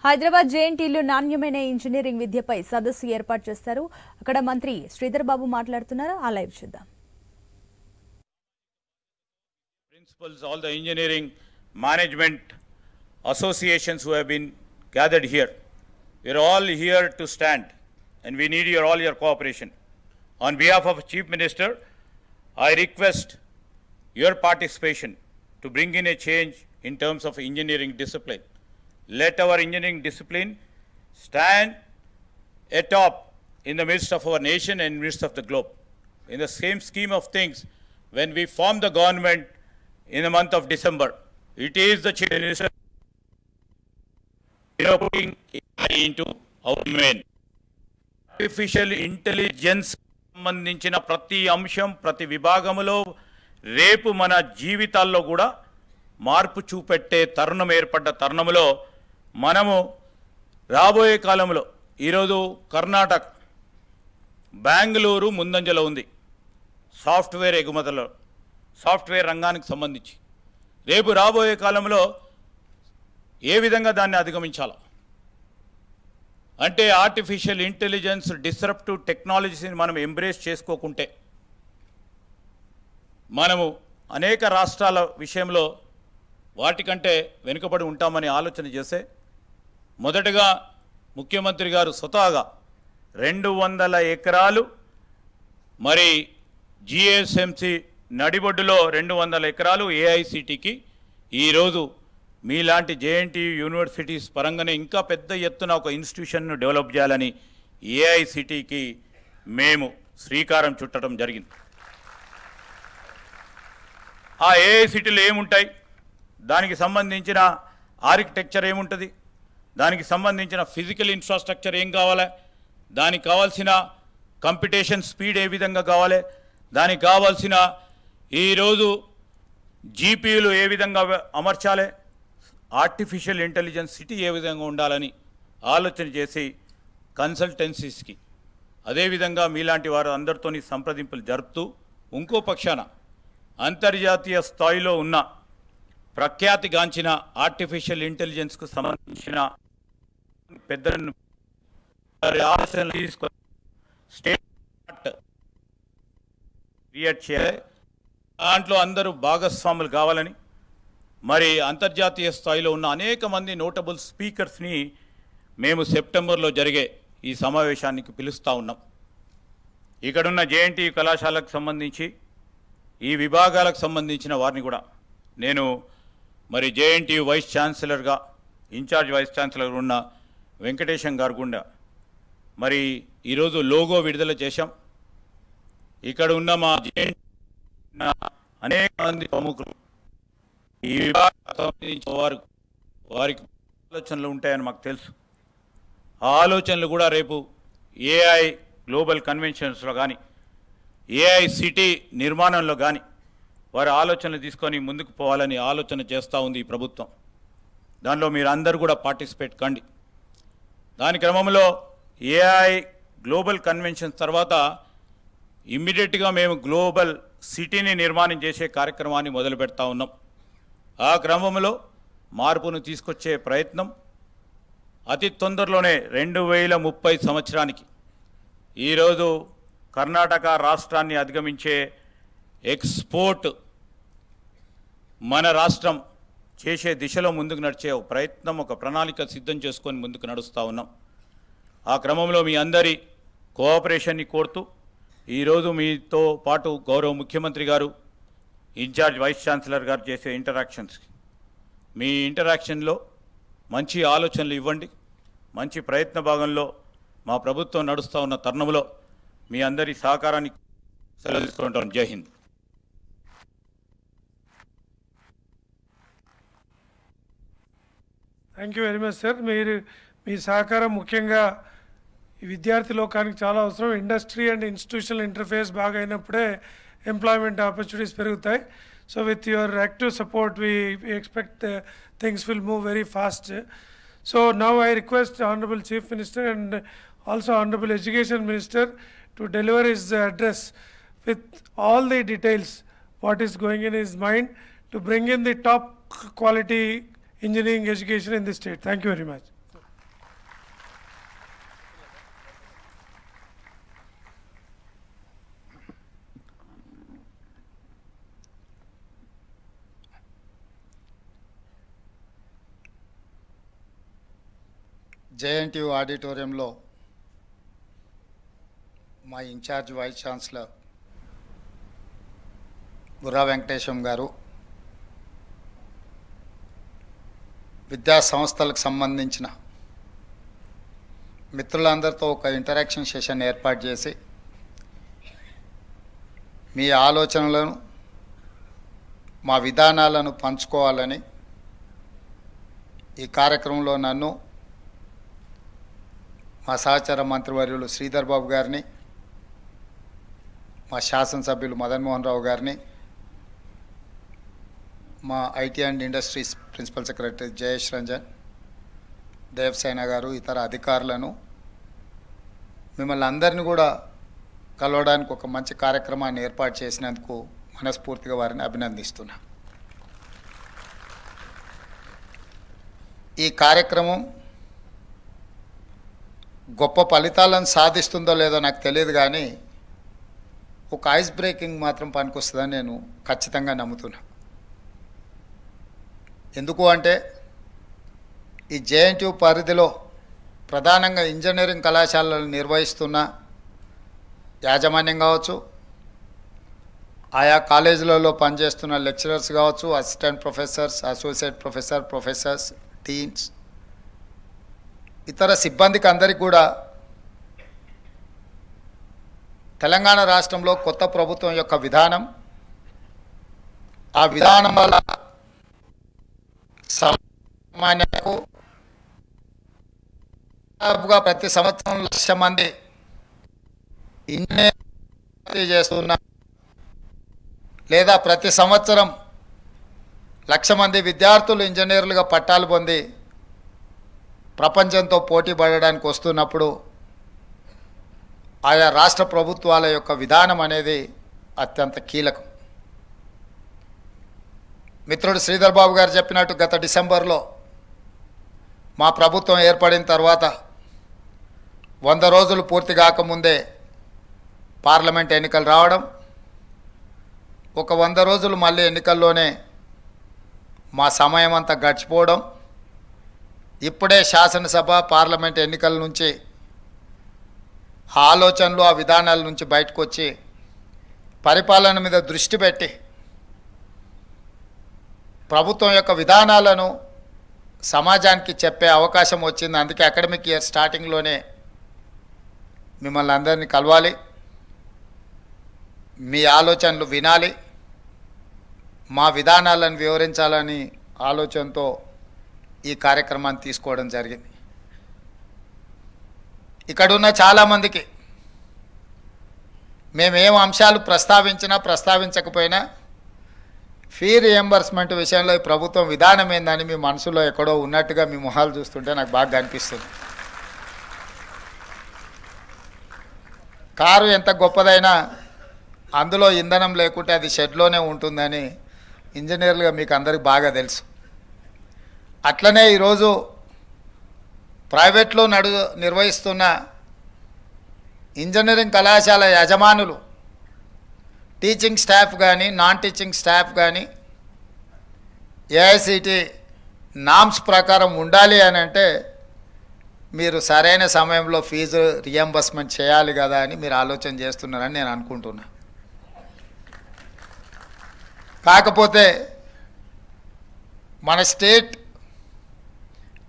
హైదరాబాద్ జేఎన్టీలో నాణ్యమైన ఇంజనీరింగ్ విద్యపై సదస్సు ఏర్పాటు చేశారు. అక్కడ మంత్రి శ్రీధర్ బాబు మాట్లాడుతున్నారు. ఆ లైవ్ చూద్దాం. Principals, all the engineering management associations who have been gathered here, we are all here to stand and we need all your cooperation. On behalf of Chief Minister, I request your participation to bring in a change in terms of engineering discipline. Let our engineering discipline stand atop in the midst of our nation and midst of the globe. In the same scheme of things, when we formed the government in the month of December, it is the Chief Minister putting into our domain. Artificial intelligence సంబంధించిన ప్రతి అంశం ప్రతి విభాగంలో రేపు మన జీవితాల్లో కూడా మార్పు చూపెట్టే తరుణం ఏర్పడ్డ తరుణంలో మనము రాబోయే కాలంలో ఈరోజు కర్ణాటక బెంగళూరు ముందంజలో ఉంది సాఫ్ట్వేర్ ఎగుమతుల్లో సాఫ్ట్వేర్ రంగానికి సంబంధించి. రేపు రాబోయే కాలంలో ఏ విధంగా దాన్ని అధిగమించాలో అంటే ఆర్టిఫిషియల్ ఇంటెలిజెన్స్ డిస్రప్టివ్ టెక్నాలజీని మనం ఎంబ్రేస్ చేసుకోకుంటే మనము అనేక రాష్ట్రాల విషయంలో వాటికంటే వెనుకబడి ఉంటామని ఆలోచన చేస్తే మొదటగా ముఖ్యమంత్రి గారు స్వతహాగా 200 ఎకరాలు మరి జిఎస్ఎంసి నడిబొడ్డులో 200 ఎకరాలు ఏఐసిటికి ఈరోజు మీలాంటి జేఎన్టీయూ యూనివర్సిటీస్ పరంగానే ఇంకా పెద్ద ఎత్తున ఒక ఇన్స్టిట్యూషన్ను డెవలప్ చేయాలని ఏఐసిటికి మేము శ్రీకారం చుట్టడం జరిగింది. ఆ ఏఐసిటీలో ఏముంటాయి, దానికి సంబంధించిన ఆర్కిటెక్చర్ ఏముంటుంది, దానికి సంబంధించిన ఫిజికల్ ఇన్ఫ్రాస్ట్రక్చర్ ఏం కావాలి, దానికి కావాల్సిన కంప్యూటేషన్ స్పీడ్ ఏ విధంగా కావాలి, దానికి కావాల్సిన ఈరోజు జీపీయూలు ఏ విధంగా అమర్చాలి, ఆర్టిఫిషియల్ ఇంటెలిజెన్స్ సిటీ ఏ విధంగా ఉండాలని ఆలోచన చేసి కన్సల్టెన్సీస్కి అదేవిధంగా మీలాంటి వారు అందరితోని సంప్రదింపులు జరుపుతూ ఇంకో పక్షాన అంతర్జాతీయ స్థాయిలో ఉన్న ప్రఖ్యాతిగాంచిన ఆర్టిఫిషియల్ ఇంటెలిజెన్స్కు సంబంధించిన పెద్దలను ఆలోచనలు తీసుకొని స్టేట్ క్రియేట్ చేయాలి. దాంట్లో అందరూ భాగస్వాములు కావాలని మరి అంతర్జాతీయ స్థాయిలో ఉన్న అనేక మంది నోటబుల్ స్పీకర్స్ని మేము సెప్టెంబర్లో జరిగే ఈ సమావేశానికి పిలుస్తూ ఉన్నాం. ఇక్కడున్న జేఎన్టీయూ కళాశాలకు సంబంధించి ఈ విభాగాలకు సంబంధించిన వారిని కూడా నేను మరి జేఎన్టీయూ వైస్ ఛాన్సలర్గా ఇన్ఛార్జ్ వైస్ ఛాన్సలర్ ఉన్న వెంకటేశం గారు గుండా మరి ఈరోజు లోగో విడుదల చేశాం. ఇక్కడ ఉన్న మా జేఎన్టీయూ అనేక మంది ప్రముఖులు ఈ విభాగానికి సంబంధించిన వారికి ఆలోచనలు ఉంటాయని మాకు తెలుసు. ఆ ఆలోచనలు కూడా రేపు ఏఐ గ్లోబల్ కన్వెన్షన్స్లో కానీ ఏఐ సిటీ నిర్మాణంలో కానీ వారి ఆలోచనలు తీసుకొని ముందుకు పోవాలని ఆలోచన చేస్తూ ఉంది ఈ ప్రభుత్వం. దానిలో మీరు అందరూ కూడా పార్టిసిపేట్ కండి. దాని క్రమంలో ఏఐ గ్లోబల్ కన్వెన్షన్స్ తర్వాత ఇమ్మీడియట్గా మేము గ్లోబల్ సిటీని నిర్మాణం చేసే కార్యక్రమాన్ని మొదలు పెడతా ఉన్నాం. ఆ క్రమంలో మార్పును తీసుకొచ్చే ప్రయత్నం అతి తొందరలోనే 2030 సంవత్సరానికి ఈరోజు కర్ణాటక రాష్ట్రాన్ని అధిగమించే ఎక్స్పోర్ట్ మన రాష్ట్రం చేసే దిశలో ముందుకు నడిచే ఒక ప్రయత్నం ఒక ప్రణాళిక సిద్ధం చేసుకొని ముందుకు నడుస్తూ ఉన్నాం. ఆ క్రమంలో మీ అందరి కోఆపరేషన్ని కోరుతూ ఈరోజు మీతో పాటు గౌరవ ముఖ్యమంత్రి గారు ఇన్ఛార్జ్ వైస్ ఛాన్సలర్ గారు చేసే ఇంటరాక్షన్స్కి మీ ఇంటరాక్షన్లో మంచి ఆలోచనలు ఇవ్వండి. మంచి ప్రయత్న భాగంలో మా ప్రభుత్వం నడుస్తూ ఉన్న తరుణంలో మీ అందరి సహకారాన్ని సెలవు తీసుకుంటాం. జై హింద్. Thank you very much sir. మీ సహకారం ముఖ్యంగా ఈ విద్యార్థి లోకానికి చాలా అవసరం. ఇండస్ట్రీ అండ్ ఇన్స్టిట్యూషనల్ ఇంటర్ఫేస్ బాగా అయినప్పుడే employment opportunities పెరుగుతాయి. So with your active support we expect things will move very fast. So now I request Honorable Chief Minister and also Honorable Education Minister to deliver his address with all the details what is going in his mind to bring in the top quality engineering education in the state. Thank you very much. JNTU ఆడిటోరియంలో మా incharge vice chancellor Burra Venkatesham గారు, విద్యా సంస్థలకు సంబంధించిన మిత్రులందరితో ఒక interaction session ఏర్పాటు చేసి మీ ఆలోచనలను మా విధానాలను పంచుకోవాలని ఈ కార్యక్రమంలో నన్ను, మా సహచర మంత్రివర్యులు శ్రీధర్ బాబు గారిని, మా శాసనసభ్యులు మదన్ మోహన్ రావు గారిని, మా IT and industries principal secretary Jayesh Ranjan, Devasena గారు, ఇతర అధికారులను, మిమ్మల్ని అందరినీ కూడా కలవడానికి ఒక మంచి కార్యక్రమాన్ని ఏర్పాటు చేసినందుకు మనస్ఫూర్తిగా వారిని అభినందిస్తున్నా. ఈ కార్యక్రమం గొప్ప ఫలితాలను సాధిస్తుందో లేదో నాకు తెలియదు, కానీ ఒక ఐస్ బ్రేకింగ్ మాత్రం పనికొస్తుందని నేను ఖచ్చితంగా నమ్ముతున్నా. ఎందుకు అంటే ఈ జేఎన్టీయూ పరిధిలో ప్రధానంగా ఇంజనీరింగ్ కళాశాలలు నిర్వహిస్తున్న యాజమాన్యం కావచ్చు, ఆయా కాలేజీలలో పనిచేస్తున్న లెక్చరర్స్ కావచ్చు, assistant professors, associate professors, deans, ఇతర సిబ్బందికి అందరికీ కూడా తెలంగాణ రాష్ట్రంలో కొత్త ప్రభుత్వం యొక్క విధానం, ఆ విధానం వల్ల సామాన్యులకు దాదాపుగా ప్రతి సంవత్సరం 1,00,000 మంది ఇంజనీరింగ్ చేస్తున్న, లేదా ప్రతి సంవత్సరం 1,00,000 మంది విద్యార్థులు ఇంజనీర్లుగా పట్టాలు పొంది ప్రపంచంతో పోటీ పడడానికి వస్తున్నప్పుడు ఆయా రాష్ట్ర ప్రభుత్వాల యొక్క విధానం అనేది అత్యంత కీలకం. మిత్రుడు శ్రీధర్ బాబు గారు చెప్పినట్టు గత డిసెంబర్లో మా ప్రభుత్వం ఏర్పడిన తర్వాత 100 రోజులు పూర్తి కాకముందే పార్లమెంట్ ఎన్నికలు రావడం, ఒక 100 రోజులు మళ్ళీ ఎన్నికల్లోనే మా సమయం అంతా గడిచిపోవడం, ఇప్పుడే శాసనసభ పార్లమెంట్ ఎన్నికల నుంచి ఆ ఆలోచనలు, ఆ విధానాల నుంచి బయటకు వచ్చి పరిపాలన మీద దృష్టి పెట్టి ప్రభుత్వం యొక్క విధానాలను సమాజానికి చెప్పే అవకాశం వచ్చింది. అందుకే అకాడమిక్ ఇయర్ స్టార్టింగ్లోనే మిమ్మల్ని అందరినీ కలవాలి, మీ ఆలోచనలు వినాలి, మా విధానాలను వివరించాలని ఆలోచనతో ఈ కార్యక్రమాన్ని తీసుకోవడం జరిగింది. ఇక్కడున్న చాలామందికి మేమేం అంశాలు ప్రస్తావించకపోయినా ఫీ రియంబర్స్మెంట్ విషయంలో ఈ ప్రభుత్వం విధానం ఏందని మీ మనసులో ఎక్కడో ఉన్నట్టుగా మీ మొహాలు చూస్తుంటే నాకు బాగా అనిపిస్తుంది. కారు ఎంత గొప్పదైనా అందులో ఇంధనం లేకుంటే అది షెడ్లోనే ఉంటుందని ఇంజనీర్లుగా మీకు అందరికి బాగా తెలుసు. అట్లనే ఈరోజు ప్రైవేట్లో నిర్వహిస్తున్న ఇంజనీరింగ్ కళాశాల యజమానులు, టీచింగ్ స్టాఫ్ కానీ నాన్ టీచింగ్ స్టాఫ్ కానీ ఏఐసిటి నామ్స్ ప్రకారం ఉండాలి అని అంటే మీరు సరైన సమయంలో ఫీజు రియంబర్స్మెంట్ చేయాలి కదా అని మీరు ఆలోచన చేస్తున్నారని నేను అనుకుంటున్నా. కాకపోతే మన స్టేట్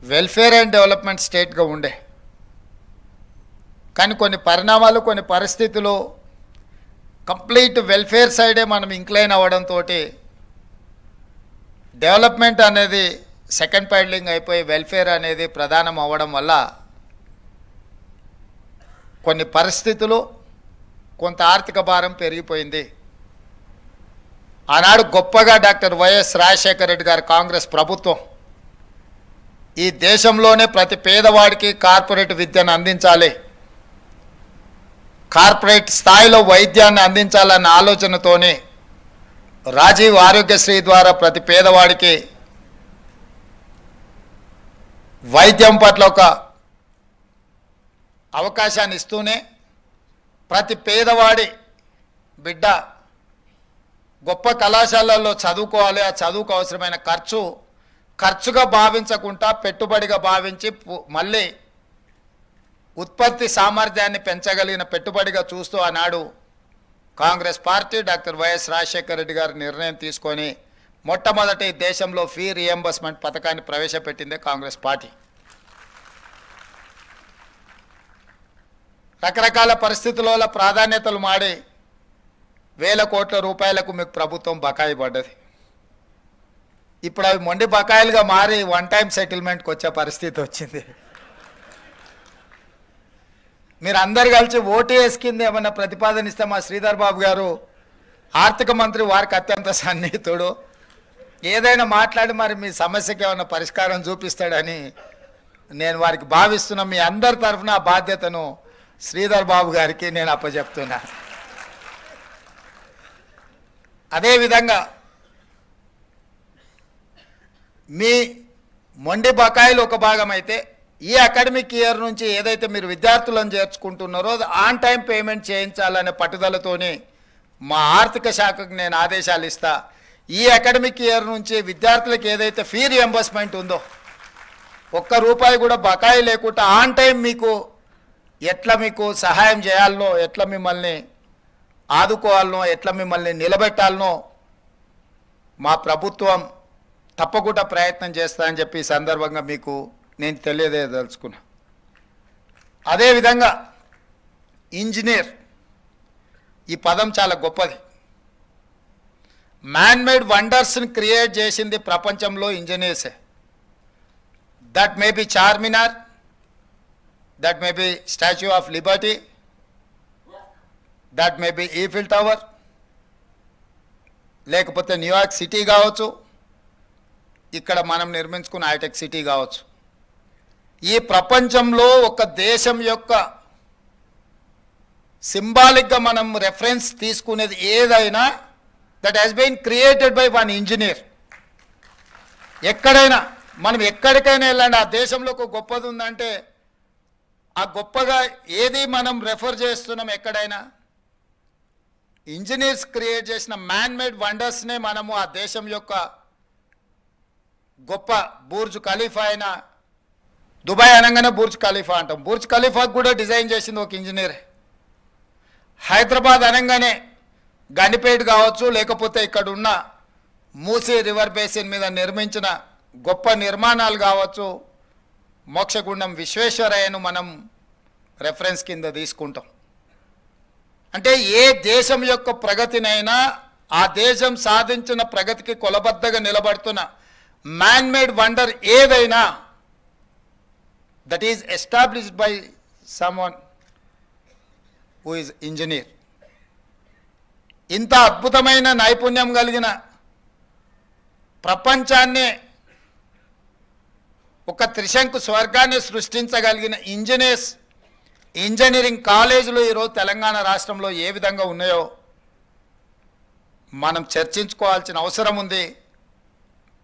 వెల్ఫేర్ అండ్ డెవలప్మెంట్ స్టేట్గా ఉండే, కానీ కొన్ని పరిణామాలు, కొన్ని పరిస్థితులు కంప్లీట్ వెల్ఫేర్ సైడే మనం ఇంక్లైన్ అవ్వడంతో డెవలప్మెంట్ అనేది సెకండ్ ప్యాడ్లింగ్ అయిపోయి వెల్ఫేర్ అనేది ప్రధానం అవ్వడం వల్ల కొన్ని పరిస్థితులు, కొంత ఆర్థిక భారం పెరిగిపోయింది. ఆనాడు గొప్పగా డాక్టర్ వైఎస్ రాజశేఖర రెడ్డి గారి కాంగ్రెస్ ప్రభుత్వం ఈ దేశంలోనే ప్రతి పేదవాడికి కార్పొరేట్ విద్యను అందించాలి, కార్పొరేట్ స్థాయిలో వైద్యాన్ని అందించాలన్న ఆలోచనతోనే రాజీవ్ ఆరోగ్యశ్రీ ద్వారా ప్రతి పేదవాడికి వైద్యం పట్ల ఒక అవకాశాన్ని ఇస్తూనే ప్రతి పేదవాడి బిడ్డ గొప్ప కళాశాలల్లో చదువుకోవాలి, ఆ చదువుకు అవసరమైన ఖర్చుగా భావించకుండా పెట్టుబడిగా భావించి మళ్ళీ ఉత్పత్తి సామర్థ్యాన్ని పెంచగలిగిన పెట్టుబడిగా చూస్తూ ఆనాడు Congress party doctor YS Rajasekhara Reddy గారు నిర్ణయం తీసుకొని మొట్టమొదటి దేశంలో ఫీ రియంబర్స్మెంట్ పథకాన్ని ప్రవేశపెట్టిందే కాంగ్రెస్ పార్టీ. రకరకాల పరిస్థితుల ప్రాధాన్యతలు మాడి వేల కోట్ల రూపాయలకు మీకు ప్రభుత్వం బకాయి పడ్డది. ఇప్పుడు అవి మొండి బకాయిలుగా మారి వన్ టైం సెటిల్మెంట్కి వచ్చే పరిస్థితి వచ్చింది. మీరు అందరు కలిసి ఓటీఎస్ కింద ఏమన్నా ప్రతిపాదన ఇస్తే మా శ్రీధర్ బాబు గారు ఆర్థిక మంత్రి వారికి అత్యంత సన్నిహితుడు, ఏదైనా మాట్లాడి మరి మీ సమస్యకి ఏమైనా పరిష్కారం చూపిస్తాడని నేను వారికి భావిస్తున్నా. మీ అందరి తరఫున ఆ బాధ్యతను శ్రీధర్ బాబు గారికి నేను అప్పచెప్తున్నా. అదేవిధంగా మీ మొండి బకాయిలు ఒక భాగం అయితే ఈ అకాడమిక్ ఇయర్ నుంచి ఏదైతే మీరు విద్యార్థులను చేర్చుకుంటున్నారో ఆన్ టైం పేమెంట్ చేయించాలనే పట్టుదలతోని మా ఆర్థిక శాఖకు నేను ఆదేశాలు ఇస్తా. ఈ అకాడమిక్ ఇయర్ నుంచి విద్యార్థులకు ఏదైతే ఫీ రియంబర్స్మెంట్ ఉందో ఒక్క రూపాయి కూడా బకాయి లేకుండా ఆన్ టైం మీకు ఎట్లా మీకు సహాయం చేయాలనో, ఎట్లా మిమ్మల్ని ఆదుకోవాలనో, ఎట్లా మిమ్మల్ని నిలబెట్టాలనో మా ప్రభుత్వం తప్పకుండా ప్రయత్నం చేస్తా అని చెప్పి ఈ సందర్భంగా మీకు నేను తెలియజేయదలుచుకున్నా. అదేవిధంగా ఇంజనీర్ ఈ పదం చాలా గొప్పది. మ్యాన్ మేడ్ వండర్స్ని క్రియేట్ చేసింది ప్రపంచంలో ఇంజనీర్సే. That may be Charminar, that may be Statue of Liberty, that may be Eiffel Tower, లేకపోతే న్యూయార్క్ సిటీ కావచ్చు, ఇక్కడ మనం నిర్మించుకున్న హైటెక్ సిటీ కావచ్చు. ఈ ప్రపంచంలో ఒక దేశం యొక్క సింబాలిక్గా మనం రెఫరెన్స్ తీసుకునేది ఏదైనా that has been created by one engineer. ఎక్కడైనా మనం ఎక్కడికైనా వెళ్ళండి, ఆ దేశంలో ఒక గొప్పది ఉందంటే ఆ గొప్పగా ఏది మనం రెఫర్ చేస్తున్నాం ఎక్కడైనా ఇంజనీర్స్ క్రియేట్ చేసిన మ్యాన్ మేడ్ వండర్స్నే మనము ఆ దేశం యొక్క గొప్ప బుర్జ్ ఖలీఫా అయినా, దుబాయ్ అనగానే బుర్జ్ ఖలీఫా అంటాం, బుర్జ్ ఖలీఫాకు కూడా డిజైన్ చేసింది ఒక ఇంజనీరే. హైదరాబాద్ అనగానే గండిపేట కావచ్చు, లేకపోతే ఇక్కడ ఉన్న మూసీ రివర్ బేసిన్ మీద నిర్మించిన గొప్ప నిర్మాణాలు కావచ్చు, మోక్షగుండం విశ్వేశ్వరయ్యను మనం రెఫరెన్స్ కింద తీసుకుంటాం. అంటే ఏ దేశం యొక్క ప్రగతినైనా ఆ దేశం సాధించిన ప్రగతికి కొలబద్దగా నిలబడుతున్న మ్యాన్ మేడ్ వండర్ ఏదైనా that is established by someone who is engineer. ఇంత అద్భుతమైన నైపుణ్యం కలిగిన ప్రపంచాన్ని ఒక త్రిశంకు స్వర్గాన్ని సృష్టించగలిగిన ఇంజనీరింగ్ కాలేజీలు ఈరోజు తెలంగాణ రాష్ట్రంలో ఏ విధంగా ఉన్నాయో మనం చర్చించుకోవాల్సిన అవసరం ఉంది.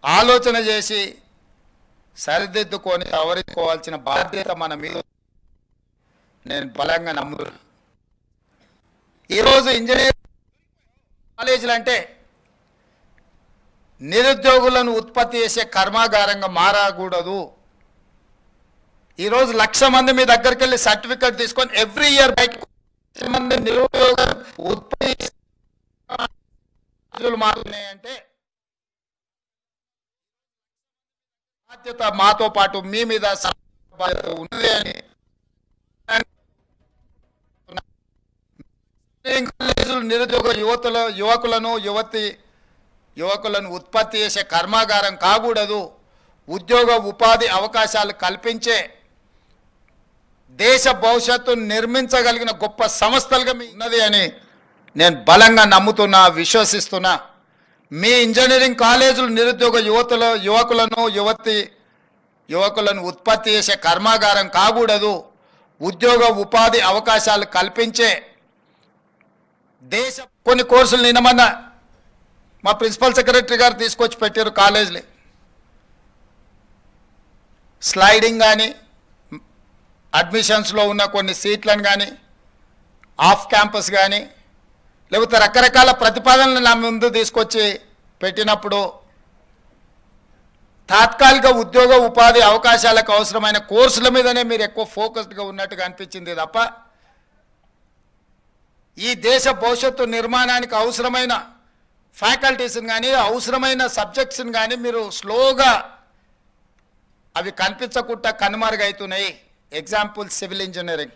ఆలోచన చేసి సరిదిద్దుకొని సవరించుకోవాల్సిన బాధ్యత మన మీద నేను బలంగా నమ్ముతున్నా. ఈరోజు ఇంజనీరింగ్ కాలేజీలు అంటే నిరుద్యోగులను ఉత్పత్తి చేసే కర్మాగారంగా మారకూడదు. ఈరోజు 1,00,000 మంది మీ దగ్గరికి వెళ్ళి సర్టిఫికెట్ తీసుకొని ఎవ్రీ ఇయర్ మంది నిరుద్యోగ ఉత్పత్తి మారుతున్నాయంటే బాధ్యత మాతో పాటు మీ మీద ఉన్నది అని నిరుద్యోగ యువకులను ఉత్పత్తి చేసే కర్మాగారం కాకూడదు. ఉద్యోగ ఉపాధి అవకాశాలు కల్పించే దేశ భవిష్యత్తును నిర్మించగలిగిన గొప్ప సంస్థలుగా మీ ఉన్నది అని నేను బలంగా నమ్ముతున్నా, విశ్వసిస్తున్నా. మీ ఇంజనీరింగ్ కాలేజీలు నిరుద్యోగ యువకులను ఉత్పత్తి చేసే కర్మాగారం కాకూడదు. ఉద్యోగ ఉపాధి అవకాశాలు కల్పించే దేశ కొన్ని కోర్సులు నిన్నమన్నా మా ప్రిన్సిపల్ సెక్రటరీ గారు తీసుకొచ్చి పెట్టారు కాలేజీలు. స్లైడింగ్ కానీ, అడ్మిషన్స్లో ఉన్న కొన్ని సీట్లను కానీ, ఆఫ్ క్యాంపస్ కానీ, లేకపోతే రకరకాల ప్రతిపాదనలు నా ముందు తీసుకొచ్చి పెట్టినప్పుడు తాత్కాలిక ఉద్యోగ ఉపాధి అవకాశాలకు అవసరమైన కోర్సుల మీదనే మీరు ఎక్కువ ఫోకస్డ్గా ఉన్నట్టుగా అనిపించింది తప్ప ఈ దేశ భవిష్యత్తు నిర్మాణానికి అవసరమైన ఫ్యాకల్టీస్ని కానీ అవసరమైన సబ్జెక్ట్స్ని కానీ మీరు స్లోగా అవి కనిపించకుండా కనుమరుగవుతున్నాయి. Example civil engineering.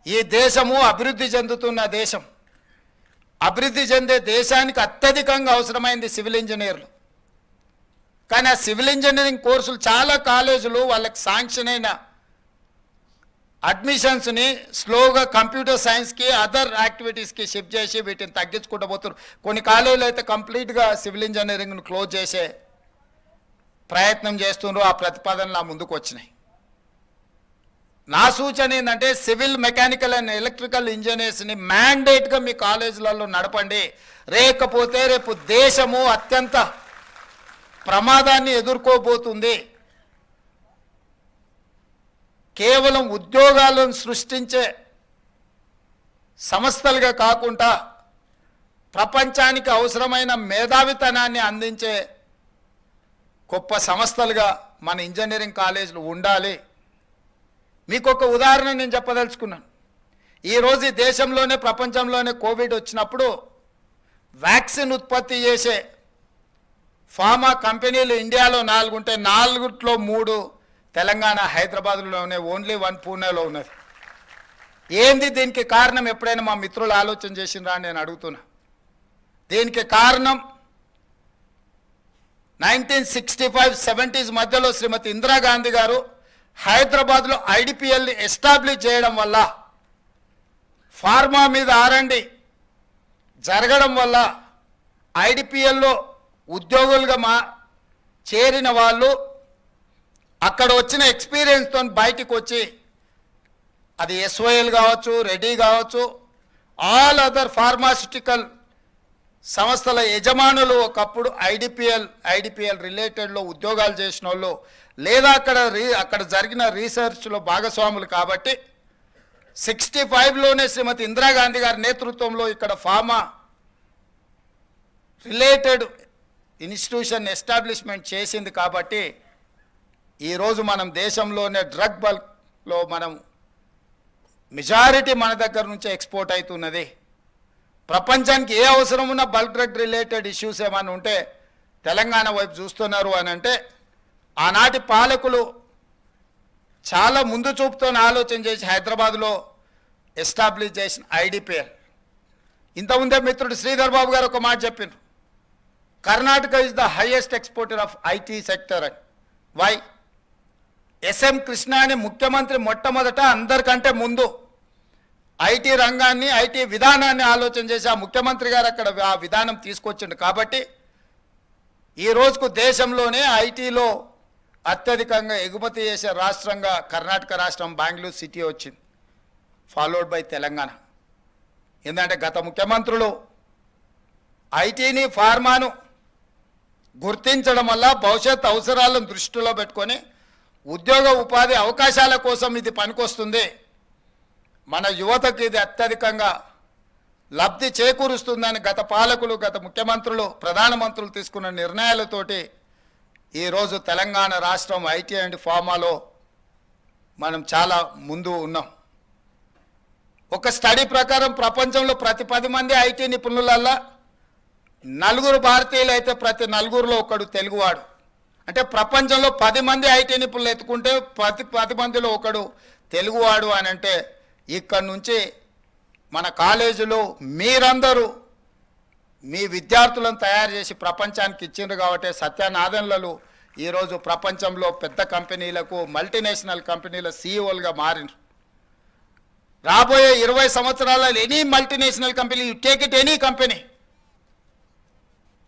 ఈ దేశము అభివృద్ధి చెందుతున్న దేశం. అభివృద్ధి చెందే దేశానికి అత్యధికంగా అవసరమైంది సివిల్ ఇంజనీర్లు. కానీ ఆ సివిల్ ఇంజనీరింగ్ కోర్సులు చాలా కాలేజీలు వాళ్ళకి శాంక్షన్ అయిన అడ్మిషన్స్ని స్లోగా కంప్యూటర్ సైన్స్కి అదర్ యాక్టివిటీస్కి షిఫ్ట్ చేసి వీటిని తగ్గించుకుంటూ పోతున్నారు. కొన్ని కాలేజీలు అయితే కంప్లీట్గా సివిల్ ఇంజనీరింగ్ను క్లోజ్ చేసే ప్రయత్నం చేస్తున్నారు. ఆ ప్రతిపాదనలు ముందుకు వచ్చినాయి. నా సూచన ఏంటంటే సివిల్ మెకానికల్ అండ్ ఎలక్ట్రికల్ ఇంజనీర్స్ని మ్యాండేట్గా మీ కాలేజీలలో నడపండి. లేకపోతే రేపు దేశము అత్యంత ప్రమాదాన్ని ఎదుర్కోబోతుంది. కేవలం ఉద్యోగాలను సృష్టించే సంస్థలుగా కాకుండా ప్రపంచానికి అవసరమైన మేధావితనాన్ని అందించే గొప్ప సంస్థలుగా మన ఇంజనీరింగ్ కాలేజీలు ఉండాలి. మీకు ఒక ఉదాహరణ నేను చెప్పదలుచుకున్నాను. ఈరోజు ఈ దేశంలోనే ప్రపంచంలోనే కోవిడ్ వచ్చినప్పుడు వ్యాక్సిన్ ఉత్పత్తి చేసే ఫార్మా కంపెనీలు ఇండియాలో 4 ఉంటే 4లో 3 తెలంగాణ హైదరాబాద్లో ఉన్నాయి. ఓన్లీ 1 పూణేలో ఉన్నది. ఏంది దీనికి కారణం? ఎప్పుడైనా మా మిత్రులు ఆలోచన చేసిండ్రా అని నేను అడుగుతున్నా. దీనికి కారణం 1965-70s మధ్యలో శ్రీమతి ఇందిరాగాంధీ గారు హైదరాబాద్లో ఐడిపిఎల్ని ఎస్టాబ్లిష్ చేయడం వల్ల, ఫార్మా మీద R&D జరగడం వల్ల ఐడిపిఎల్లో ఉద్యోగులుగా చేరిన వాళ్ళు అక్కడ వచ్చిన ఎక్స్పీరియన్స్తో బయటికి వచ్చి అది SOL కావచ్చు, రెడ్డి కావచ్చు, ఆల్ అదర్ ఫార్మాస్యూటికల్ సంస్థల యజమానులు ఒకప్పుడు ఐడిపిఎల్ రిలేటెడ్లో ఉద్యోగాలు చేసిన వాళ్ళు లేదా అక్కడ జరిగిన రీసెర్చ్లో భాగస్వాములు. కాబట్టి 65లోనే శ్రీమతి ఇందిరాగాంధీ గారి నేతృత్వంలో ఇక్కడ ఫార్మా రిలేటెడ్ ఇన్స్టిట్యూషన్ ఎస్టాబ్లిష్మెంట్ చేసింది. కాబట్టి ఈరోజు మనం దేశంలోనే డ్రగ్ బల్క్లో మనం మెజారిటీ మన దగ్గర నుంచే ఎక్స్పోర్ట్ అవుతున్నది. ప్రపంచానికి ఏ అవసరం ఉన్న బల్క్ డ్రగ్ రిలేటెడ్ ఇష్యూస్ ఏమైనా ఉంటే తెలంగాణ వైపు చూస్తున్నారు అని అంటే ఆనాటి పాలకులు చాలా ముందు చూపుతో ఆలోచన చేసి హైదరాబాద్లో ఎస్టాబ్లిష్ చేసిన ఐడిపిఎల్. ఇంతకుముందే మిత్రుడు శ్రీధర్ బాబు గారు ఒక మాట చెప్పిండ్రు, Karnataka is the highest exporter of IT sector అని. వై? SM కృష్ణ అనే ముఖ్యమంత్రి మొట్టమొదట అందరికంటే ముందు ఐటీ రంగాన్ని, ఐటీ విధానాన్ని ఆలోచన చేసి ఆ ముఖ్యమంత్రి గారు అక్కడ ఆ విధానం తీసుకొచ్చిండు. కాబట్టి ఈ రోజుకు దేశంలోనే ఐటీలో అత్యధికంగా ఎగుమతి చేసే రాష్ట్రంగా కర్ణాటక రాష్ట్రం, బెంగళూరు సిటీ వచ్చింది, ఫాలోడ్ బై తెలంగాణ. ఎందుకంటే గత ముఖ్యమంత్రులు ఐటీని, ఫార్మాను గుర్తించడం వల్ల భవిష్యత్ అవసరాలను దృష్టిలో పెట్టుకొని ఉద్యోగ ఉపాధి అవకాశాల కోసం ఇది పనికొస్తుంది, మన యువతకు ఇది అత్యధికంగా లబ్ధి చేకూరుస్తుందని గత పాలకులు, గత ముఖ్యమంత్రులు, ప్రధానమంత్రులు తీసుకున్న నిర్ణయాలతోటి ఈరోజు తెలంగాణ రాష్ట్రం ఐటీ అండ్ ఫార్మాలో మనం చాలా ముందు ఉన్నాం. ఒక స్టడీ ప్రకారం ప్రపంచంలో ప్రతి 10 మంది ఐటీ నిపుణులల్లా 4 భారతీయులు అయితే ప్రతి 4లో ఒకడు తెలుగువాడు. అంటే ప్రపంచంలో 10 మంది ఐటీ నిపుణులు ఎత్తుకుంటే ప్రతి 10 మందిలో ఒకడు తెలుగువాడు అని అంటే ఇక్కడి నుంచి మన కాలేజీలో మీరందరూ మీ విద్యార్థులను తయారు చేసి ప్రపంచానికి ఇచ్చిండ్రు. కాబట్టి సత్యనాదన్లలో ఈరోజు ప్రపంచంలో పెద్ద కంపెనీలకు, మల్టీనేషనల్ కంపెనీల CEOలుగా మారినారు. రాబోయే 20 సంవత్సరాలలో any multinational company, you take it any company,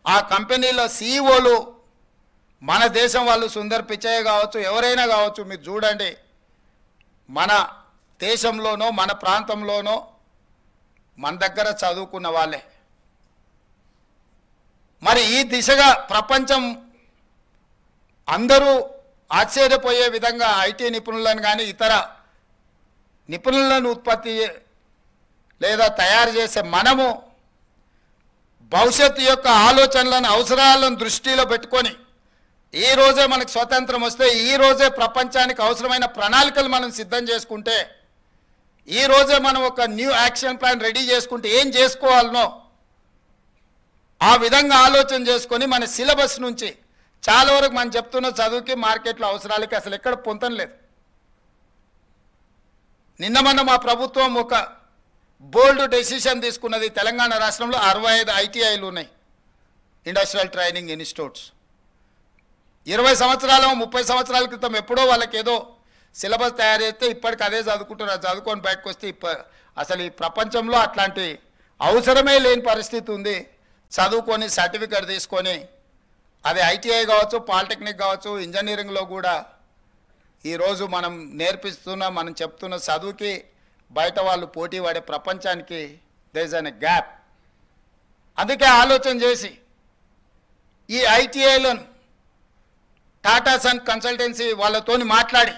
ఆ కంపెనీల CEOలు మన దేశం వాళ్ళు. సుందర్ పిచయ్య కావచ్చు, ఎవరైనా కావచ్చు, మీరు చూడండి మన దేశంలోనో మన ప్రాంతంలోనో మన దగ్గర చదువుకున్న వాళ్ళే. మరి ఈ దిశగా ప్రపంచం అందరూ ఆశ్చర్యపోయే విధంగా ఐటీ నిపుణులను కానీ ఇతర నిపుణులను ఉత్పత్తి లేదా తయారు చేసే మనము భవిష్యత్తు యొక్క ఆలోచనలను అవసరాలను దృష్టిలో పెట్టుకొని ఈ రోజే మనకు స్వతంత్రం వస్తే ఈ రోజే ప్రపంచానికి అవసరమైన ప్రణాళికలు మనం సిద్ధం చేసుకుంటే ఈ రోజే మనం ఒక న్యూ యాక్షన్ ప్లాన్ రెడీ చేసుకుంటే ఏం చేసుకోవాలనో ఆ విధంగా ఆలోచన చేసుకొని మన సిలబస్ నుంచి చాలా వరకు మనం చెప్తున్న చదువుకి మార్కెట్లో అవసరాలకి అసలు ఎక్కడ పొంతం లేదు. నిన్న మొన్న మా ప్రభుత్వం ఒక బోల్డ్ డెసిషన్ తీసుకున్నది. తెలంగాణ రాష్ట్రంలో 65 ఐటీఐలు ఉన్నాయి, ఇండస్ట్రియల్ ట్రైనింగ్ ఇన్స్టిట్యూట్స్. 20 సంవత్సరాలు 30 సంవత్సరాల క్రితం ఎప్పుడో వాళ్ళకి ఏదో సిలబస్ తయారు చేస్తే ఇప్పటికి అదే చదువుకుంటున్నారు. చదువుకొని బయటకు వస్తే అసలు ఈ ప్రపంచంలో అట్లాంటి అవసరమే లేని పరిస్థితి ఉంది. చదువుకొని సర్టిఫికేట్ తీసుకొని అది ఐటీఐ కావచ్చు, పాలిటెక్నిక్ కావచ్చు, ఇంజనీరింగ్లో కూడా ఈరోజు మనం నేర్పిస్తున్న మనం చెప్తున్న చదువుకి బయట వాళ్ళు పోటీ పడే ప్రపంచానికి దేర్ ఇస్ అన్ గ్యాప్. అందుకే ఆలోచన చేసి ఈ ఐటీఐలను టాటా సన్ కన్సల్టెన్సీ వాళ్ళతోని మాట్లాడి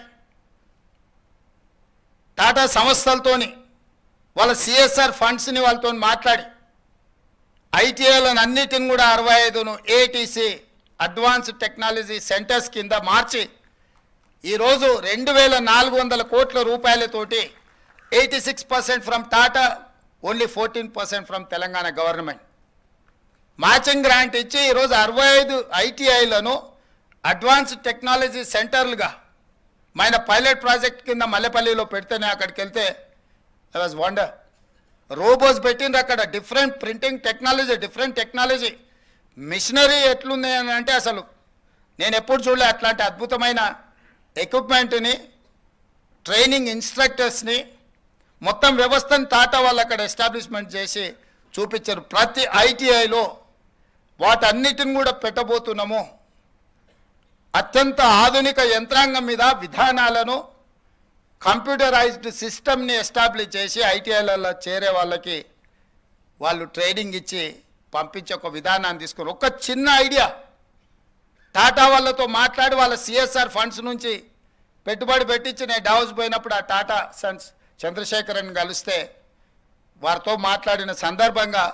టాటా సంస్థలతోని వాళ్ళ సిఎస్ఆర్ ఫండ్స్ని వాళ్ళతో మాట్లాడి ఐటీఐలను అన్నిటిని కూడా 65ను ఏటీసీ అడ్వాన్స్డ్ టెక్నాలజీ సెంటర్స్ కింద మార్చి ఈరోజు 2400 కోట్ల రూపాయలతోటి 86% from Tata, only 14% from Telangana government matching grant ఇచ్చి ఈరోజు 65 ఐటీఐలను అడ్వాన్స్డ్ టెక్నాలజీ సెంటర్లుగా మన పైలట్ ప్రాజెక్ట్ కింద మల్లెపల్లిలో పెడితేనే అక్కడికి వెళ్తే ఐ వాజ్ వండర్. రోబోస్ పెట్టిండ్రు అక్కడ, different printing technology, different technology, machinery ఎట్లుంది అని అంటే అసలు నేను ఎప్పుడు చూడలే అట్లాంటి అద్భుతమైన ఎక్విప్మెంట్ని, ట్రైనింగ్ ఇన్స్ట్రక్టర్స్ని, మొత్తం వ్యవస్థను టాటా వాళ్ళు అక్కడ ఎస్టాబ్లిష్మెంట్ చేసి చూపించారు. ప్రతి ఐటీఐలో వాటన్నిటిని కూడా పెట్టబోతున్నాము. అత్యంత ఆధునిక యంత్రాంగం మీద విధానాలను, కంప్యూటరైజ్డ్ సిస్టమ్ని ఎస్టాబ్లిష్ చేసి ఐటీఐలలో చేరే వాళ్ళకి వాళ్ళు ట్రైనింగ్ ఇచ్చి పంపించే ఒక విధానాన్ని తీసుకుని ఒక చిన్న ఐడియా టాటా వాళ్ళతో మాట్లాడి వాళ్ళ సిఎస్ఆర్ ఫండ్స్ నుంచి పెట్టుబడి పెట్టించి నేను డావోస్ పోయినప్పుడు ఆ టాటా సన్స్ చంద్రశేఖరన్ కలిస్తే వారితో మాట్లాడిన సందర్భంగా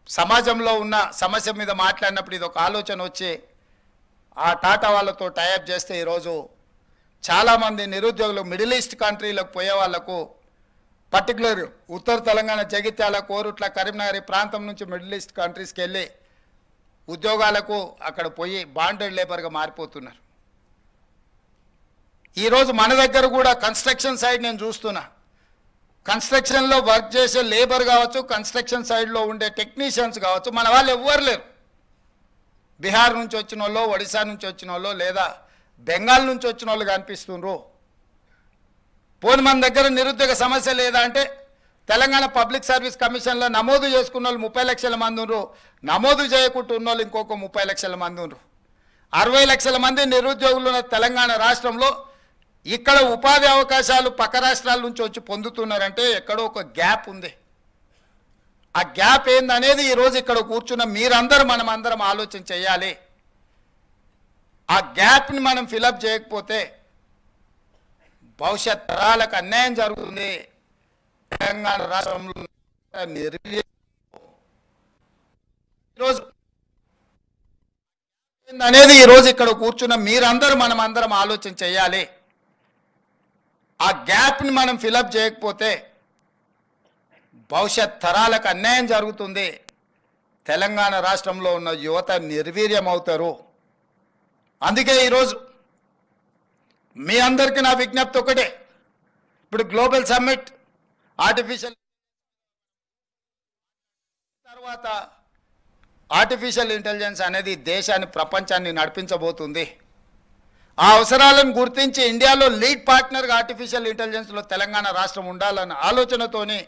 సమాజంలో ఉన్న సమస్య మీద మాట్లాడినప్పుడు ఇది ఒక ఆలోచన వచ్చి ఆ టాటా వాళ్ళతో టైఅప్ చేస్తే ఈరోజు చాలామంది నిరుద్యోగులు మిడిల్ ఈస్ట్ కంట్రీలకు పోయే వాళ్లకు, పర్టికులర్ ఉత్తర తెలంగాణ జగిత్యాల, కోరుట్ల, కరీంనగర్ ప్రాంతం నుంచి మిడిల్ ఈస్ట్ కంట్రీస్కి వెళ్ళి ఉద్యోగాలకు అక్కడ పోయి బాండెడ్ లేబర్గా మారిపోతున్నారు. ఈరోజు మన దగ్గర కూడా కన్స్ట్రక్షన్ సైడ్ నేను చూస్తున్నా, కన్స్ట్రక్షన్లో వర్క్ చేసే లేబర్ కావచ్చు, కన్స్ట్రక్షన్ సైడ్లో ఉండే టెక్నీషియన్స్ కావచ్చు, మన వాళ్ళు ఎవ్వరు లేరు. బీహార్ నుంచి వచ్చిన వాళ్ళు, ఒడిశా నుంచి వచ్చిన వాళ్ళు, లేదా బెంగాల్ నుంచి వచ్చిన వాళ్ళు కనిపిస్తుండ్రు. పోని మన దగ్గర నిరుద్యోగ సమస్య లేదా అంటే తెలంగాణ పబ్లిక్ సర్వీస్ కమిషన్లో నమోదు చేసుకున్న వాళ్ళు 30 లక్షల మంది ఉన్నారు, నమోదు చేయకుండా ఉన్న వాళ్ళు ఇంకొక 30 లక్షల మంది ఉన్నారు. 60 లక్షల మంది నిరుద్యోగులు ఉన్న తెలంగాణ రాష్ట్రంలో ఇక్కడ ఉపాధి అవకాశాలు పక్క రాష్ట్రాల నుంచి వచ్చి పొందుతున్నారంటే ఎక్కడో ఒక గ్యాప్ ఉంది. ఆ గ్యాప్ ఏందనేది ఈరోజు ఇక్కడ కూర్చున్న మీరందరూ మనమందరం ఆలోచన చేయాలి. ఆ గ్యాప్ని మనం ఫిలప్ చేయకపోతే భవిష్యత్ తరాలకు అన్యాయం జరుగుతుంది. తెలంగాణ రాష్ట్రంలో ఈరోజు అనేది ఈరోజు ఇక్కడ కూర్చున్న మీరందరూ మనమందరం ఆలోచన చేయాలి. ఆ గ్యాప్ని మనం ఫిలప్ చేయకపోతే భవిష్యత్ తరాలకు అన్యాయం జరుగుతుంది. తెలంగాణ రాష్ట్రంలో ఉన్న యువత నిర్వీర్యం అవుతారు. అందుకే ఈరోజు మీ అందరికీ నా విజ్ఞప్తి ఒకటే, ఇప్పుడు గ్లోబల్ సమ్మిట్ ఆర్టిఫిషియల్ తర్వాత ఆర్టిఫిషియల్ ఇంటెలిజెన్స్ అనేది దేశాన్ని ప్రపంచాన్ని నడిపించబోతుంది. ఆ అవసరాలను గుర్తించి ఇండియాలో లీడ్ పార్ట్నర్గా ఆర్టిఫిషియల్ ఇంటెలిజెన్స్లో తెలంగాణ రాష్ట్రం ఉండాలన్న ఆలోచనతోని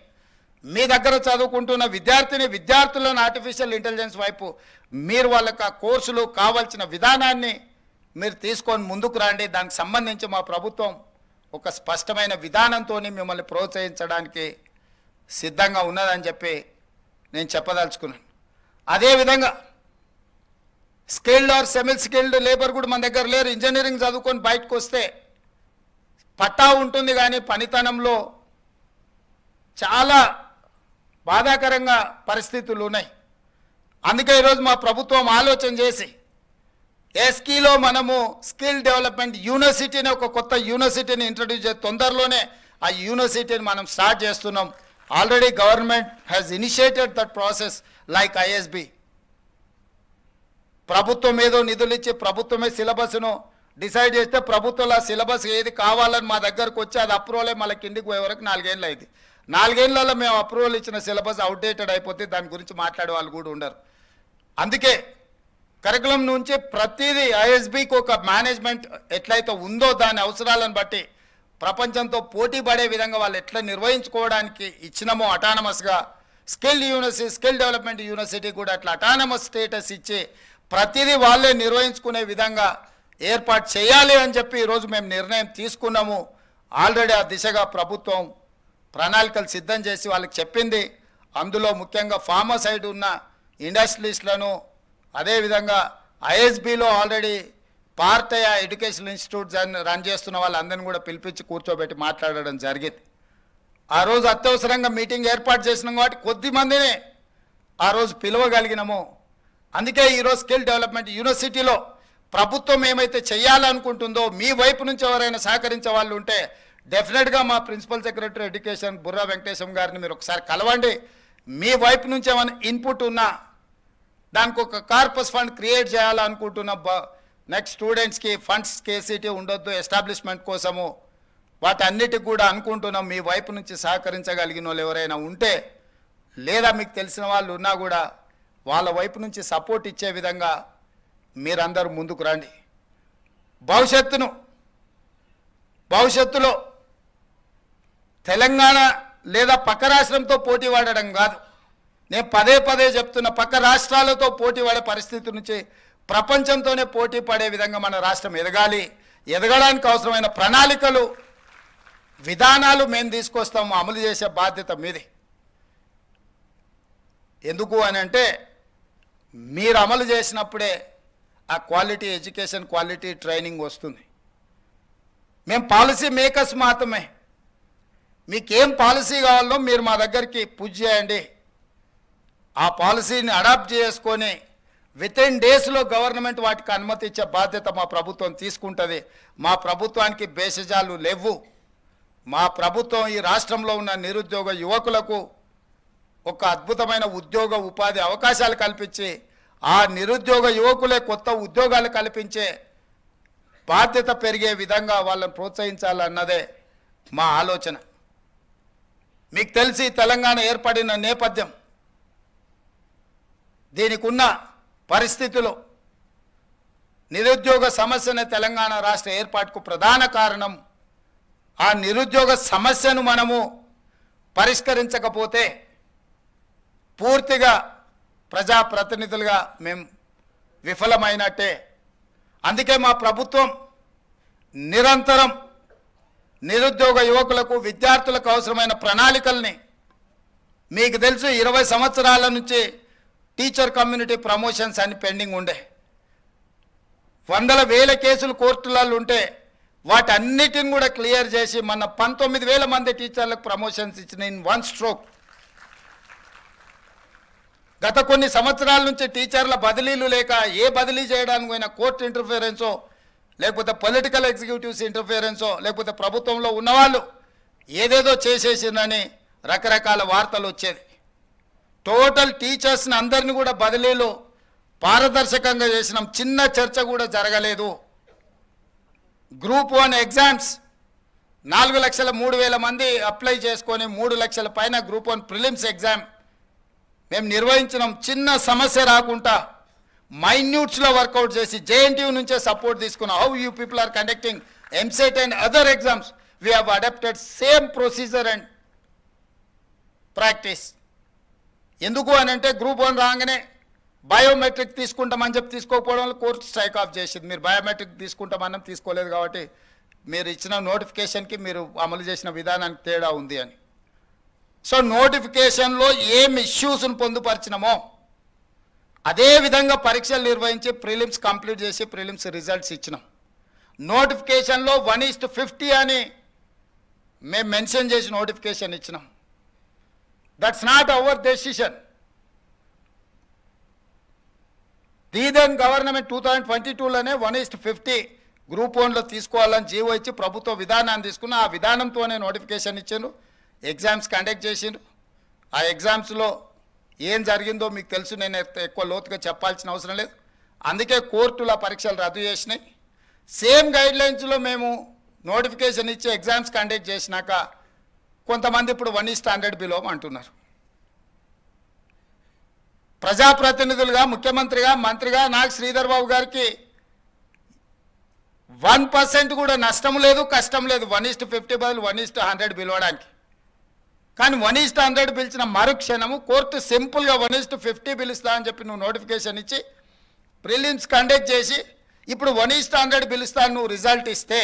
మీ దగ్గర చదువుకుంటున్న విద్యార్థులను ఆర్టిఫిషియల్ ఇంటెలిజెన్స్ వైపు మీరు వాళ్ళకి ఆ కోర్సులు కావాల్సిన విధానాన్ని మీరు తీసుకొని ముందుకు రండి. దానికి సంబంధించి మా ప్రభుత్వం ఒక స్పష్టమైన విధానంతో మిమ్మల్ని ప్రోత్సహించడానికి సిద్ధంగా ఉన్నదని చెప్పి నేను చెప్పదలుచుకున్నాను. అదేవిధంగా skilled or semi skilled labour కూడా మన దగ్గర లేరు. ఇంజనీరింగ్ చదువుకొని బయటకు వస్తే పట్టా ఉంటుంది కానీ పనితనంలో చాలా బాధాకరంగా పరిస్థితులు ఉన్నాయి. అందుకే ఈరోజు మా ప్రభుత్వం ఆలోచన చేసి ఎస్కీలో మనము స్కిల్ డెవలప్మెంట్ యూనివర్సిటీని ఒక కొత్త యూనివర్సిటీని ఇంట్రడ్యూస్ చేసి తొందరలోనే ఆ యూనివర్సిటీని మనం స్టార్ట్ చేస్తున్నాం. Already government has initiated that process like ISB. ప్రభుత్వం ఏదో నిధులు ఇచ్చి ప్రభుత్వమే సిలబస్ను డిసైడ్ చేస్తే ప్రభుత్వంలో ఆ సిలబస్ ఏది కావాలని మా దగ్గరకు వచ్చి అది అప్రూవల్ మళ్ళీ కిందికి పోయే వరకు 4 ఏళ్ళు అయింది. 4 ఏళ్లలో మేము అప్రూవల్ ఇచ్చిన సిలబస్ అవుట్డేటెడ్ అయిపోతే దాని గురించి మాట్లాడే వాళ్ళు కూడా ఉండరు. అందుకే కరికులం నుంచి ప్రతిదీ ఐఎస్బికి ఒక మేనేజ్మెంట్ ఎట్లయితే ఉందో దాని అవసరాలను బట్టి ప్రపంచంతో పోటీ పడే విధంగా వాళ్ళు ఎట్లా నిర్వహించుకోవడానికి ఇచ్చినామో అటానమస్గా skill university skill development university కూడా అట్లా అటానమస్ స్టేటస్ ఇచ్చి ప్రతిదీ వాళ్ళే నిర్వహించుకునే విధంగా ఏర్పాటు చేయాలి అని చెప్పి ఈరోజు మేము నిర్ణయం తీసుకున్నాము. ఆల్రెడీ ఆ దిశగా ప్రభుత్వం ప్రణాళికలు సిద్ధం చేసి వాళ్ళకి చెప్పింది. అందులో ముఖ్యంగా ఫార్మా సైడ్ ఉన్న ఇండస్ట్రియలిస్టులను అదేవిధంగా ఐఎస్బిలో ఆల్రెడీ పార్టయ ఎడ్యుకేషన్ ఇన్స్టిట్యూట్స్ రన్ చేస్తున్న వాళ్ళందరినీ కూడా పిలిపించి కూర్చోబెట్టి మాట్లాడడం జరిగింది. ఆ రోజు అత్యవసరంగా మీటింగ్ ఏర్పాటు చేసినాం కాబట్టి కొద్ది మందిని ఆ రోజు పిలవగలిగినాము. అందుకే ఈరోజు స్కిల్ డెవలప్మెంట్ యూనివర్సిటీలో ప్రభుత్వం ఏమైతే చేయాలనుకుంటుందో మీ వైపు నుంచి ఎవరైనా సహకరించే వాళ్ళు ఉంటే డెఫినెట్గా మా principal secretary education Burra Venkatesham గారిని మీరు ఒకసారి కలవండి. మీ వైపు నుంచి ఏమైనా ఇన్పుట్ ఉన్నా దానికి ఒక కార్పస్ ఫండ్ క్రియేట్ చేయాలనుకుంటున్న నెక్స్ట్ స్టూడెంట్స్కి ఫండ్స్ కేసీటీ ఉండొద్దు ఎస్టాబ్లిష్మెంట్ కోసము వాటన్నిటికి కూడా అనుకుంటున్నాం. మీ వైపు నుంచి సహకరించగలిగిన వాళ్ళు ఎవరైనా ఉంటే లేదా మీకు తెలిసిన వాళ్ళు ఉన్నా కూడా వాళ్ళ వైపు నుంచి సపోర్ట్ ఇచ్చే విధంగా మీరందరూ ముందుకు రండి. భవిష్యత్తులో తెలంగాణ లేదా పక్క రాష్ట్రంతో పోటీ పడడం కాదు, నేను పదే పదే చెప్తున్న పక్క రాష్ట్రాలతో పోటీ పడే పరిస్థితి నుంచి ప్రపంచంతోనే పోటీ పడే విధంగా మన రాష్ట్రం ఎదగాలి. ఎదగడానికి అవసరమైన ప్రణాళికలు విధానాలు మేము తీసుకొస్తాము, అమలు చేసే బాధ్యత మీది. ఎందుకు అని అంటే మీరు అమలు చేసినప్పుడే ఆ క్వాలిటీ ఎడ్యుకేషన్ క్వాలిటీ ట్రైనింగ్ వస్తుంది. మేము పాలసీ మేకర్స్ మాత్రమే. మీకేం పాలసీ కావాలో మీరు మా దగ్గరికి పుష్ చేయండి. ఆ పాలసీని అడాప్ట్ చేసుకొని వితిన్ డేస్లో గవర్నమెంట్ వాటికి అనుమతి ఇచ్చే బాధ్యత మా ప్రభుత్వం తీసుకుంటుంది. మా ప్రభుత్వానికి భేషజాలు లేవు. మా ప్రభుత్వం ఈ రాష్ట్రంలో ఉన్న నిరుద్యోగ యువకులకు ఒక అద్భుతమైన ఉద్యోగ ఉపాధి అవకాశాలు కల్పించి ఆ నిరుద్యోగ యువకులే కొత్త ఉద్యోగాలు కల్పించే బాధ్యత పెరిగే విధంగా వాళ్ళని ప్రోత్సహించాలన్నదే మా ఆలోచన. మీకు తెలిసి తెలంగాణ ఏర్పడిన నేపథ్యం, దీనికి ఉన్న పరిస్థితులు, నిరుద్యోగ సమస్యనే తెలంగాణ రాష్ట్ర ఏర్పాటుకు ప్రధాన కారణం. ఆ నిరుద్యోగ సమస్యను మనము పరిష్కరించకపోతే పూర్తిగా ప్రజాప్రతినిధులుగా మేము విఫలమైనట్టే. అందుకే మా ప్రభుత్వం నిరంతరం నిరుద్యోగ యువకులకు విద్యార్థులకు అవసరమైన ప్రణాళికల్ని, మీకు తెలుసు 20 సంవత్సరాల నుంచి టీచర్ కమ్యూనిటీ ప్రమోషన్స్ అని పెండింగ్ ఉండే, వందల వేల కేసులు కోర్టులలో ఉంటే వాటన్నిటిని కూడా క్లియర్ చేసి మన 19,000 మంది టీచర్లకు ప్రమోషన్స్ ఇచ్చిన ఇన్ వన్ స్ట్రోక్. గత కొన్ని సంవత్సరాల నుంచి టీచర్ల బదిలీలు లేక ఏ బదిలీ చేయడానికి పోయినా కోర్టు ఇంటర్ఫియరెన్సో లేకపోతే పొలిటికల్ ఎగ్జిక్యూటివ్స్ ఇంటర్ఫియరెన్సో లేకపోతే ప్రభుత్వంలో ఉన్నవాళ్ళు ఏదేదో చేసేసిందని రకరకాల వార్తలు వచ్చేది. టోటల్ టీచర్స్ని అందరినీ కూడా బదిలీలు పారదర్శకంగా చేసినాం. చిన్న చర్చ కూడా జరగలేదు. గ్రూప్ 1 ఎగ్జామ్స్ 4,03,000 మంది అప్లై చేసుకొని 3 లక్షల పైన గ్రూప్ 1 ప్రిలిమ్స్ ఎగ్జామ్ మేము నిర్వహించినాం. చిన్న సమస్య రాకుండా మైన్యూట్స్లో వర్కౌట్ చేసి జేఎన్టీయూ నుంచే సపోర్ట్ తీసుకున్నాం. How you people are conducting EAMCET and other exams we have adapted same procedure and practice. ఎందుకు అని అంటే గ్రూప్ 1 రాగానే బయోమెట్రిక్ తీసుకుంటామని చెప్పి తీసుకోకపోవడం వల్ల కోర్టు స్ట్రైక్ ఆఫ్ చేసింది. మీరు బయోమెట్రిక్ తీసుకుంటామని తీసుకోలేదు కాబట్టి మీరు ఇచ్చిన నోటిఫికేషన్కి మీరు అమలు చేసిన విధానానికి తేడా ఉంది అని. సో నోటిఫికేషన్లో ఏం ఇష్యూస్ను పొందుపరిచినామో అదే విధంగా పరీక్షలు నిర్వహించి ప్రిలిమ్స్ కంప్లీట్ చేసి ప్రిలిమ్స్ రిజల్ట్స్ ఇచ్చినాం. నోటిఫికేషన్లో 1:50 అని మేము మెన్షన్ చేసి నోటిఫికేషన్ ఇచ్చినాం. That's not our decision. The then government 2022లోనే 1:50 గ్రూప్ 1లో తీసుకోవాలని జీవో ఇచ్చి ప్రభుత్వ విధానాన్ని తీసుకున్న ఆ విధానంతోనే నోటిఫికేషన్ ఇచ్చాను. ఎగ్జామ్స్ కండక్ట్ చేసిండు. ఆ ఎగ్జామ్స్లో ఏం జరిగిందో మీకు తెలుసు, నేను ఎక్కువ లోతుగా చెప్పాల్సిన అవసరం లేదు. అందుకే కోర్టుల పరీక్షలు రద్దు చేసినాయి. సేమ్ గైడ్లైన్స్లో మేము నోటిఫికేషన్ ఇచ్చి ఎగ్జామ్స్ కండక్ట్ చేసినాక కొంతమంది ఇప్పుడు 1:100 బిలో అంటున్నారు. ప్రజాప్రతినిధులుగా, ముఖ్యమంత్రిగా, మంత్రిగా నాకు శ్రీధర్ బాబు గారికి 1% కూడా నష్టం లేదు, కష్టం లేదు 1:50 బదులు 1:100 పిలవడానికి. కానీ 1:100 పిలిచిన మరుక్షణము కోర్టు సింపుల్గా 1:50 పిలుస్తా అని చెప్పి నువ్వు నోటిఫికేషన్ ఇచ్చి ప్రిలిమ్స్ కండక్ట్ చేసి ఇప్పుడు 1:100 పిలుస్తాను నువ్వు రిజల్ట్ ఇస్తే